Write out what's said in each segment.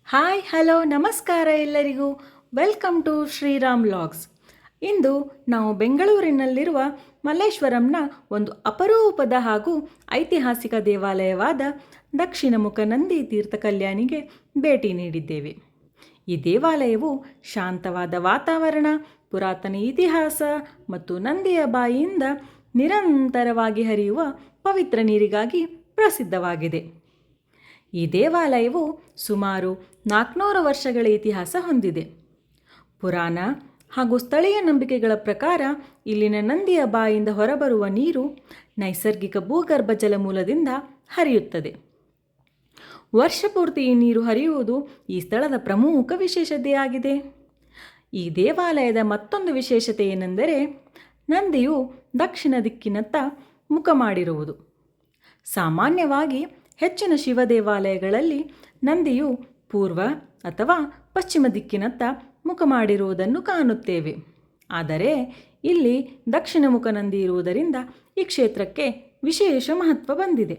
Hi hello ನಮಸ್ಕಾರ ಎಲ್ಲರಿಗೂ. Welcome to Shriram vlogs. ಇಂದು ನಾವು ಬೆಂಗಳೂರಿನಲ್ಲಿರುವ ಮಲ್ಲೇಶ್ವರಂನ ಒಂದು ಅಪರೂಪದ ಹಾಗೂ ಐತಿಹಾಸಿಕ ದೇವಾಲಯವಾದ ದಕ್ಷಿಣಮುಖ ನಂದಿ ತೀರ್ಥ ಕಲ್ಯಾಣಿಗೆ ಭೇಟಿ ನೀಡಿದ್ದೇವೆ. ಈ ದೇವಾಲಯವು ಶಾಂತವಾದ ವಾತಾವರಣ, ಪುರಾತನ ಇತಿಹಾಸ ಮತ್ತು ನಂದಿಯ ಬಾಯಿಯಿಂದ ನಿರಂತರವಾಗಿ ಹರಿಯುವ ಪವಿತ್ರ ನೀರಿಗಾಗಿ ಪ್ರಸಿದ್ಧವಾಗಿದೆ. ಈ ದೇವಾಲಯವು ಸುಮಾರು 400 ವರ್ಷಗಳ ಇತಿಹಾಸ ಹೊಂದಿದೆ. ಪುರಾಣ ಹಾಗೂ ಸ್ಥಳೀಯ ನಂಬಿಕೆಗಳ ಪ್ರಕಾರ ಇಲ್ಲಿನ ನಂದಿಯ ಬಾಯಿಂದ ಹೊರಬರುವ ನೀರು ನೈಸರ್ಗಿಕ ಭೂಗರ್ಭ ಜಲಮೂಲದಿಂದ ಹರಿಯುತ್ತದೆ. ವರ್ಷಪೂರ್ತಿ ಈ ನೀರು ಹರಿಯುವುದು ಈ ಸ್ಥಳದ ಪ್ರಮುಖ ವಿಶೇಷತೆಯಾಗಿದೆ. ಈ ದೇವಾಲಯದ ಮತ್ತೊಂದು ವಿಶೇಷತೆ ಏನೆಂದರೆ ನಂದಿಯು ದಕ್ಷಿಣ ದಿಕ್ಕಿನತ್ತ ಮುಖ ಮಾಡಿರುವುದು. ಸಾಮಾನ್ಯವಾಗಿ ಹೆಚ್ಚಿನ ಶಿವ ದೇವಾಲಯಗಳಲ್ಲಿ ನಂದಿಯು ಪೂರ್ವ ಅಥವಾ ಪಶ್ಚಿಮ ದಿಕ್ಕಿನತ್ತ ಮುಖ ಮಾಡಿರುವುದನ್ನು ಕಾಣುತ್ತೇವೆ. ಆದರೆ ಇಲ್ಲಿ ದಕ್ಷಿಣಮುಖ ನಂದಿ ಇರುವುದರಿಂದ ಈ ಕ್ಷೇತ್ರಕ್ಕೆ ವಿಶೇಷ ಮಹತ್ವ ಬಂದಿದೆ.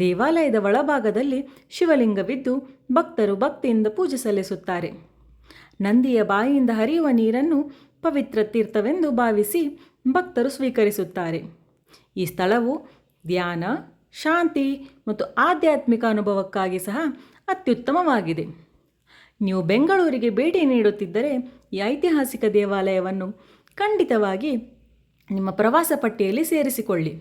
ದೇವಾಲಯದ ಒಳಭಾಗದಲ್ಲಿ ಶಿವಲಿಂಗವಿದ್ದು ಭಕ್ತರು ಭಕ್ತಿಯಿಂದ ಪೂಜೆ ಸಲ್ಲಿಸುತ್ತಾರೆ. ನಂದಿಯ ಬಾಯಿಯಿಂದ ಹರಿಯುವ ನೀರನ್ನು ಪವಿತ್ರ ತೀರ್ಥವೆಂದು ಭಾವಿಸಿ ಭಕ್ತರು ಸ್ವೀಕರಿಸುತ್ತಾರೆ. ಈ ಸ್ಥಳವು ಧ್ಯಾನ, ಶಾಂತಿ ಮತ್ತು ಆಧ್ಯಾತ್ಮಿಕ ಅನುಭವಕ್ಕಾಗಿ ಸಹ ಅತ್ಯುತ್ತಮವಾಗಿದೆ. ನೀವು ಬೆಂಗಳೂರಿಗೆ ಭೇಟಿ ನೀಡುತ್ತಿದ್ದರೆ ಈ ಐತಿಹಾಸಿಕ ದೇವಾಲಯವನ್ನು ಖಂಡಿತವಾಗಿ ನಿಮ್ಮ ಪ್ರವಾಸ ಪಟ್ಟಿಯಲ್ಲಿ ಸೇರಿಸಿಕೊಳ್ಳಿ.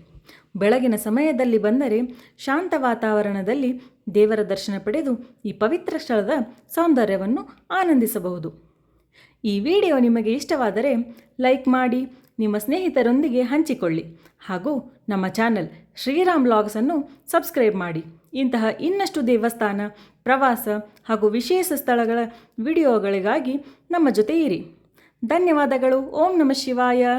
ಬೆಳಗಿನ ಸಮಯದಲ್ಲಿ ಬಂದರೆ ಶಾಂತ ವಾತಾವರಣದಲ್ಲಿ ದೇವರ ದರ್ಶನ ಪಡೆದು ಈ ಪವಿತ್ರ ಸ್ಥಳದ ಸೌಂದರ್ಯವನ್ನು ಆನಂದಿಸಬಹುದು. ಈ ವಿಡಿಯೋ ನಿಮಗೆ ಇಷ್ಟವಾದರೆ ಲೈಕ್ ಮಾಡಿ, ನಿಮ್ಮ ಸ್ನೇಹಿತರೊಂದಿಗೆ ಹಂಚಿಕೊಳ್ಳಿ ಹಾಗೂ ನಮ್ಮ ಚಾನಲ್ ಶ್ರೀರಾಮ್ ವ್ಲಾಗ್ಸನ್ನು ಸಬ್ಸ್ಕ್ರೈಬ್ ಮಾಡಿ. ಇಂತಹ ಇನ್ನಷ್ಟು ದೇವಸ್ಥಾನ, ಪ್ರವಾಸ ಹಾಗೂ ವಿಶೇಷ ಸ್ಥಳಗಳ ವಿಡಿಯೋಗಳಿಗಾಗಿ ನಮ್ಮ ಜೊತೆ ಇರಿ. ಧನ್ಯವಾದಗಳು. ಓಂ ನಮಃ ಶಿವಾಯ.